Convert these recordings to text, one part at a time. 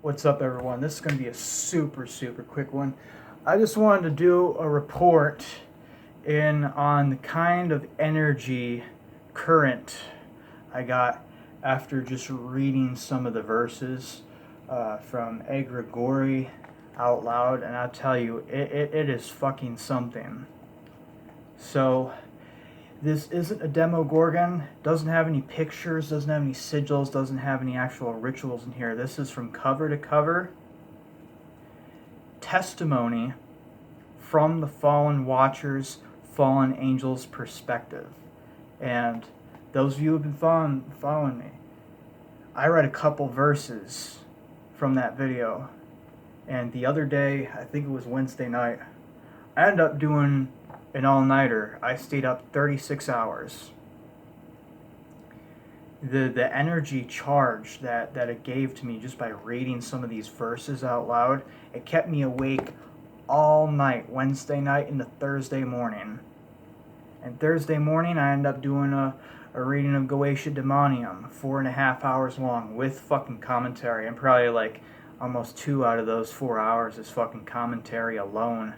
What's up, everyone? This is going to be a super quick one. I just wanted to do a report on the kind of energy current I got after just reading some of the verses from Egregori out loud, and I'll tell you, it is fucking something. So, this isn't a Demogorgon, doesn't have any pictures, doesn't have any sigils, doesn't have any actual rituals in here. This is from cover to cover testimony from the fallen watchers, fallen angels' perspective. And those of you who have been following me, I read a couple verses from that video. And the other day, I think it was Wednesday night, I ended up doing an all-nighter. I stayed up 36 hours. The energy charge that it gave to me just by reading some of these verses out loud, it kept me awake all night, Wednesday night into Thursday morning. And Thursday morning, I ended up doing a reading of Goetia Demonium, 4.5 hours long, with fucking commentary. And probably like almost 2 out of those 4 hours is fucking commentary alone.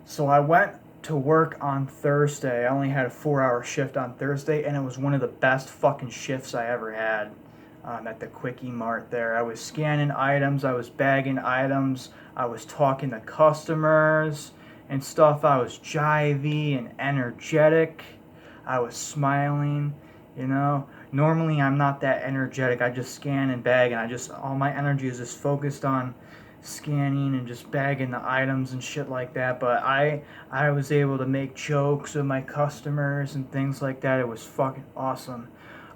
So I went to work on Thursday. I only had a 4-hour shift on Thursday, and it was one of the best fucking shifts I ever had at the Quickie Mart there. I was scanning items, I was bagging items, I was talking to customers and stuff. I was jivey and energetic. I was smiling, you know. Normally I'm not that energetic. I just scan and bag, and all my energy is just focused on scanning and just bagging the items and shit like that. But I was able to make jokes with my customers and things like that. It was fucking awesome.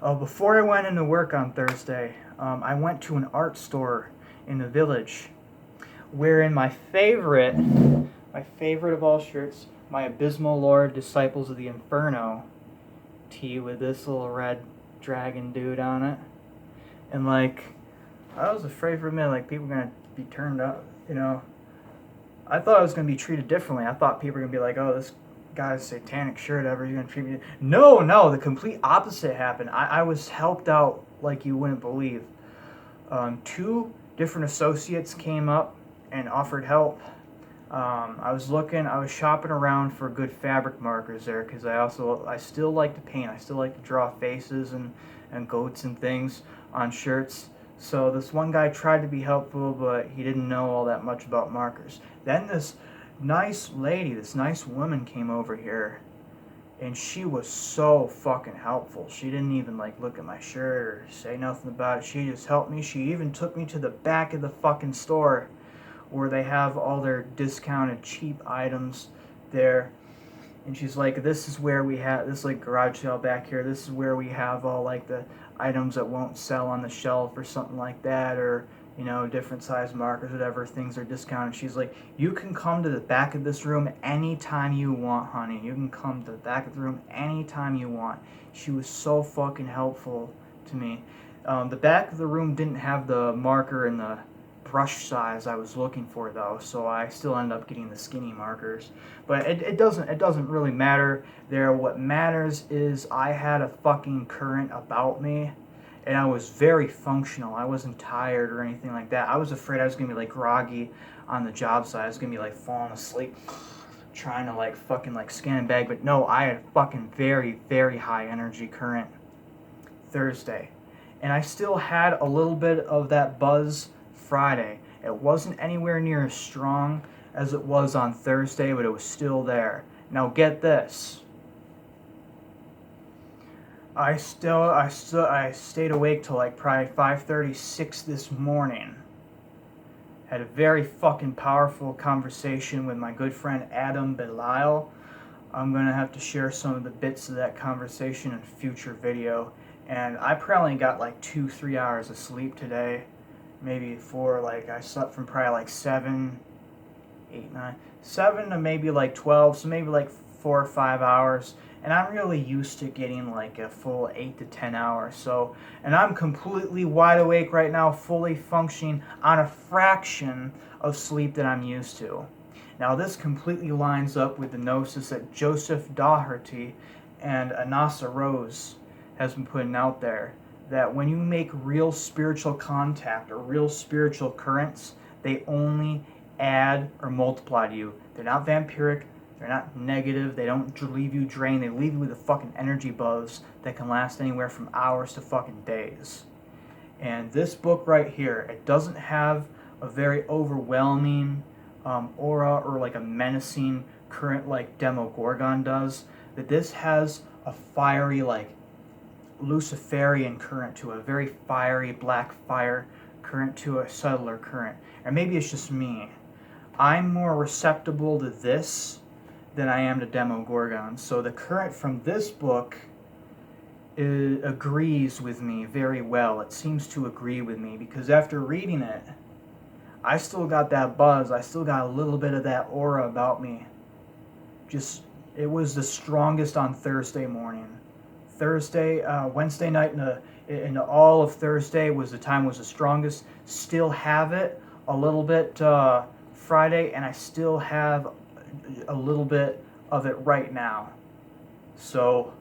Before I went into work on Thursday, I went to an art store in the village, wherein my favorite of all shirts, my Abysmal Lord Disciples of the Inferno tee with this little red dragon dude on it. And like, I was afraid for a minute, like, people were gonna be turned up, you know. I thought I was gonna be treated differently. I thought people were gonna be like, oh, this guy's satanic shirt ever, you're gonna treat me. No, the complete opposite happened. I was helped out like you wouldn't believe. 2 different associates came up and offered help. I was shopping around for good fabric markers there, because I still like to paint. I still like to draw faces and goats and things on shirts. So this one guy tried to be helpful, but he didn't know all that much about markers. Then this nice lady, this nice woman came over here, and she was so fucking helpful. She didn't even like look at my shirt or say nothing about it. She just helped me. She even took me to the back of the fucking store where they have all their discounted cheap items there. And she's like, this is where we have this like garage sale back here. This is where we have all like the items that won't sell on the shelf or something like that, or, you know, different size markers, whatever, things are discounted. She's like, you can come to the back of this room anytime you want, honey. You can come to the back of the room anytime you want. She was so fucking helpful to me. The back of the room didn't have the marker and the brush size I was looking for, though, so I still end up getting the skinny markers. But it doesn't really matter there. What matters is I had a fucking current about me, and I was very functional. I wasn't tired or anything like that. I was afraid I was gonna be like groggy on the job site. I was gonna be like falling asleep trying to like fucking like scan and bag. But no, I had fucking very high energy current Thursday, and I still had a little bit of that buzz Friday. It wasn't anywhere near as strong as it was on Thursday, but it was still there. Now get this. I stayed awake till like probably 5:36 this morning. Had a very fucking powerful conversation with my good friend Adam Belial. I'm gonna have to share some of the bits of that conversation in a future video. And I probably got like 2-3 hours of sleep today. Maybe 4, like I slept from probably like 7 to maybe like 12, so maybe like 4 or 5 hours. And I'm really used to getting like a full 8 to 10 hours. So, and I'm completely wide awake right now, fully functioning on a fraction of sleep that I'm used to. Now this completely lines up with the gnosis that Joseph Daugherty and Anasa Rose has been putting out there, that when you make real spiritual contact or real spiritual currents, they only add or multiply to you. They're not vampiric, they're not negative, they don't leave you drained, they leave you with a fucking energy buzz that can last anywhere from hours to fucking days. And this book right here, it doesn't have a very overwhelming aura or like a menacing current like Demogorgon does, but this has a fiery, like Luciferian current to a very fiery black fire current to a subtler current. Or maybe it's just me. I'm more receptible to this than I am to Demogorgon. So the current from this book agrees with me very well. It seems to agree with me because after reading it, I still got that buzz. I still got a little bit of that aura about me. Just, it was the strongest on Thursday morning. Wednesday night into all of Thursday was the time was the strongest. Still have it a little bit Friday, and I still have a little bit of it right now. So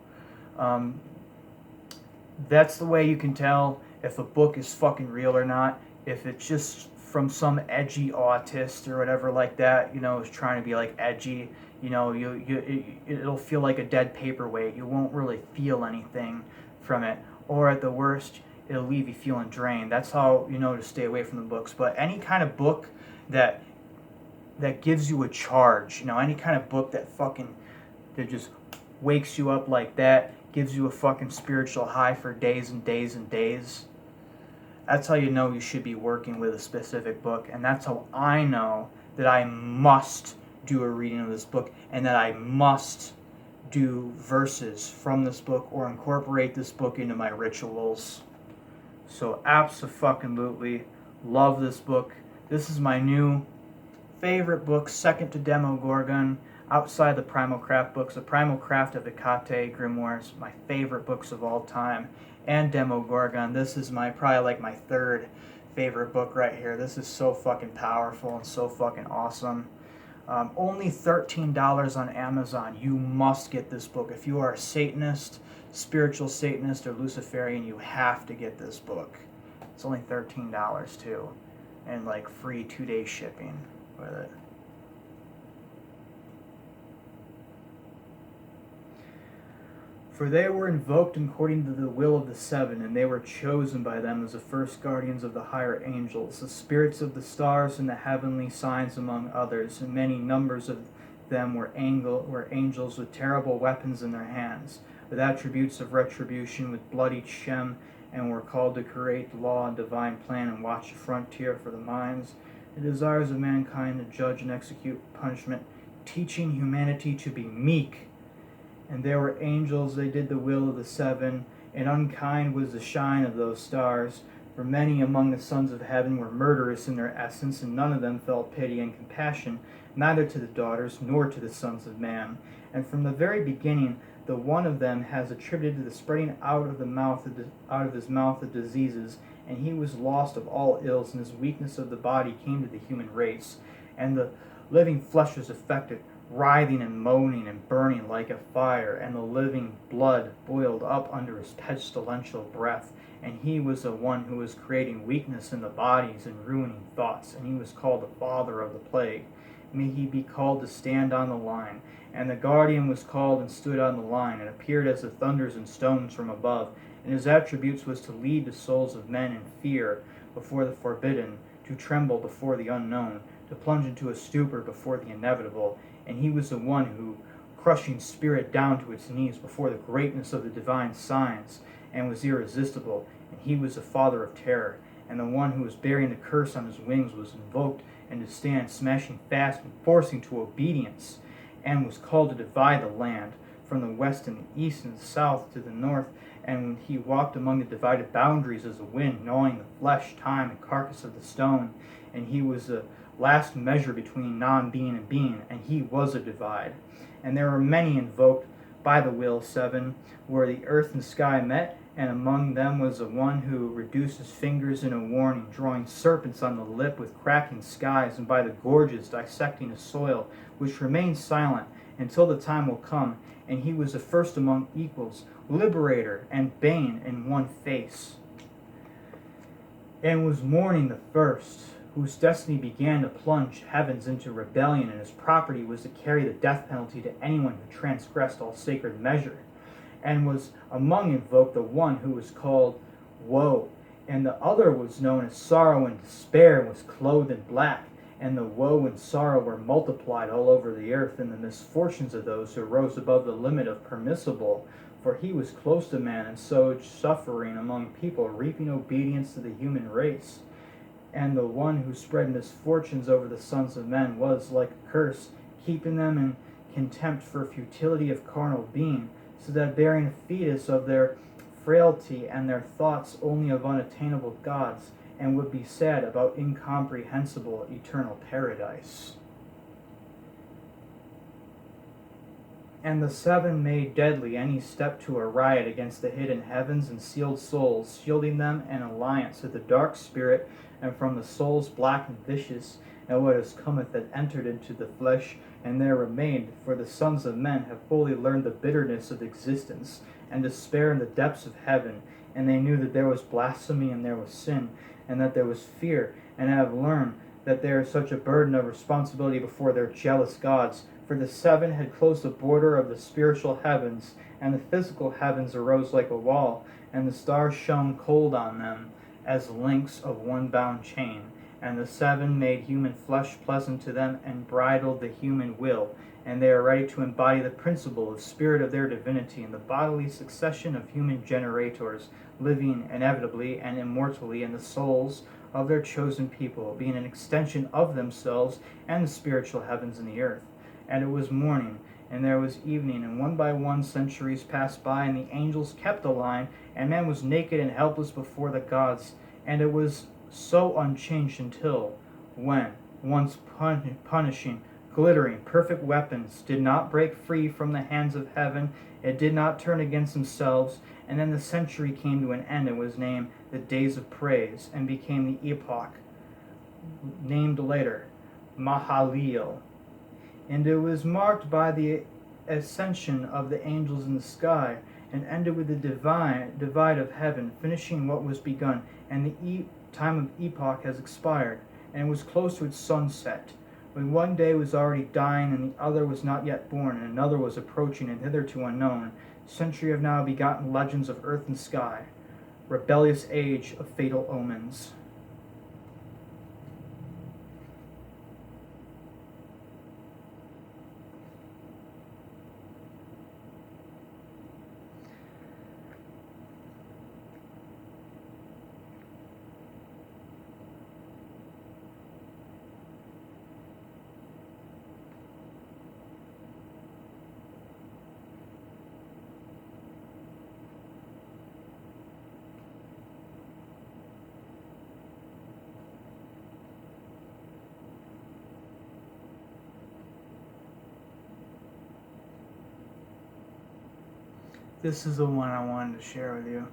that's the way you can tell if a book is fucking real or not. If it's just from some edgy autist or whatever like that, is trying to be like edgy, it'll feel like a dead paperweight. You won't really feel anything from it, or at the worst, it'll leave you feeling drained. That's how you know to stay away from the books. But any kind of book that gives you a charge, any kind of book that just wakes you up like that, gives you a fucking spiritual high for days and days and days. That's how you know you should be working with a specific book, and that's how I know that I must do a reading of this book and that I must do verses from this book or incorporate this book into my rituals. So abso-fucking-lutely love this book. This is my new favorite book, second to Demogorgon, outside the Primal Craft books. The Primal Craft of Hecate Grimoires, my favorite books of all time, and Demogorgon. This is probably like my third favorite book right here. This is so fucking powerful and so fucking awesome. Only $13 on Amazon. You must get this book. If you are a Satanist, spiritual Satanist, or Luciferian, you have to get this book. It's only $13 too, and like free 2-day shipping with it. For they were invoked according to the will of the seven, and they were chosen by them as the first guardians of the higher angels, the spirits of the stars and the heavenly signs among others, and many numbers of them were angels with terrible weapons in their hands, with attributes of retribution, with bloody shem, and were called to create law and divine plan and watch the frontier for the minds, the desires of mankind, to judge and execute punishment, teaching humanity to be meek. And there were angels, they did the will of the seven, and unkind was the shine of those stars. For many among the sons of heaven were murderous in their essence, and none of them felt pity and compassion, neither to the daughters nor to the sons of man. And from the very beginning, the one of them has attributed to the spreading out of his mouth of diseases, and he was lost of all ills, and his weakness of the body came to the human race. And the living flesh was affected, writhing and moaning and burning like a fire, and the living blood boiled up under his pestilential breath. And he was the one who was creating weakness in the bodies and ruining thoughts, and he was called the father of the plague. May he be called to stand on the line. And the guardian was called and stood on the line, and appeared as the thunders and stones from above. And his attributes was to lead the souls of men in fear before the forbidden, to tremble before the unknown, to plunge into a stupor before the inevitable. And he was the one who, crushing spirit down to its knees before the greatness of the divine signs, and was irresistible. And he was the father of terror. And the one who was bearing the curse on his wings was invoked, and to stand smashing fast and forcing to obedience, and was called to divide the land from the west and the east and the south to the north. And he walked among the divided boundaries as a wind, gnawing the flesh, time, and carcass of the stone. And he was the last measure between non-being and being, and he was a divide. And there were many invoked by the will seven, where the earth and sky met, and among them was the one who reduced his fingers in a warning, drawing serpents on the lip with cracking skies, and by the gorges dissecting a soil, which remains silent until the time will come. And he was the first among equals, liberator and bane in one face. And was mourning the first, whose destiny began to plunge heavens into rebellion, and his property was to carry the death penalty to anyone who transgressed all sacred measure. And was among invoked the one who was called Woe, and the other was known as Sorrow and Despair, and was clothed in black. And the woe and sorrow were multiplied all over the earth, and the misfortunes of those who rose above the limit of permissible. For he was close to man, and sowed suffering among people, reaping obedience to the human race. And the one who spread misfortunes over the sons of men was like a curse, keeping them in contempt for futility of carnal being, so that bearing a fetus of their frailty and their thoughts only of unattainable gods, and would be sad about incomprehensible eternal paradise. And the seven made deadly any step to a riot against the hidden heavens and sealed souls, shielding them an alliance of the dark spirit, and from the souls black and vicious, and what is cometh that entered into the flesh, and there remained, for the sons of men have fully learned the bitterness of existence, and despair in the depths of heaven, and they knew that there was blasphemy and there was sin, and that there was fear, and have learned that there is such a burden of responsibility before their jealous gods. For the seven had closed the border of the spiritual heavens, and the physical heavens arose like a wall, and the stars shone cold on them as links of one bound chain. And the seven made human flesh pleasant to them, and bridled the human will, and they are ready to embody the principle of spirit of their divinity in the bodily succession of human generators, living inevitably and immortally in the souls of their chosen people, being an extension of themselves and the spiritual heavens and the earth. And it was morning, and there was evening, and one by one centuries passed by, and the angels kept the line, and man was naked and helpless before the gods. And it was so unchanged until, when, once punishing, glittering, perfect weapons did not break free from the hands of heaven, it did not turn against themselves, and then the century came to an end and was named the days of praise, and became the epoch, named later Mahaleel. And it was marked by the ascension of the angels in the sky, and ended with the divide of heaven, finishing what was begun, and the time of epoch has expired, and it was close to its sunset, when one day was already dying, and the other was not yet born, and another was approaching, and hitherto unknown. Century have now begotten legends of earth and sky, rebellious age of fatal omens. This is the one I wanted to share with you.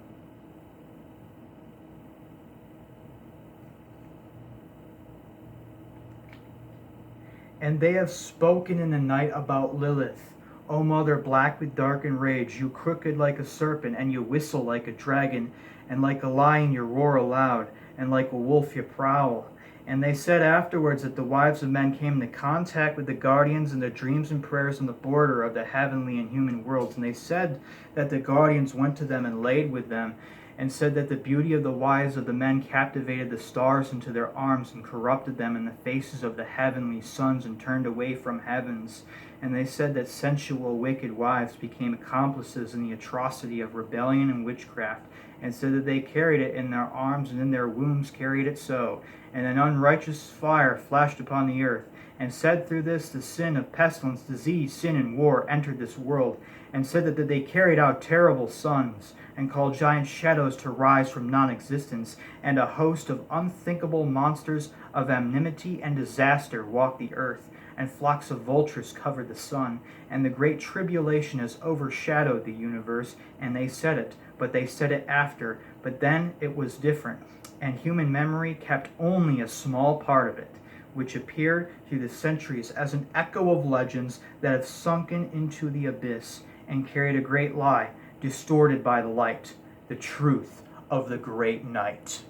And they have spoken in the night about Lilith, O mother black with darkened rage, you crooked like a serpent, and you whistle like a dragon, and like a lion you roar aloud, and like a wolf you prowl. And they said afterwards that the wives of men came into contact with the guardians in their dreams and prayers on the border of the heavenly and human worlds. And they said that the guardians went to them and laid with them, and said that the beauty of the wives of the men captivated the stars into their arms, and corrupted them in the faces of the heavenly sons, and turned away from heavens. And they said that sensual, wicked wives became accomplices in the atrocity of rebellion and witchcraft, and said that they carried it in their arms, and in their wombs carried it so. And an unrighteous fire flashed upon the earth, and said through this the sin of pestilence, disease, sin, and war entered this world, and said that they carried out terrible sons, and called giant shadows to rise from non-existence, and a host of unthinkable monsters of enmity and disaster walked the earth, and flocks of vultures covered the sun, and the great tribulation has overshadowed the universe, and they said it, but they said it after, but then it was different, and human memory kept only a small part of it, which appeared through the centuries as an echo of legends that have sunken into the abyss, and carried a great lie, distorted by the light, the truth of the great night.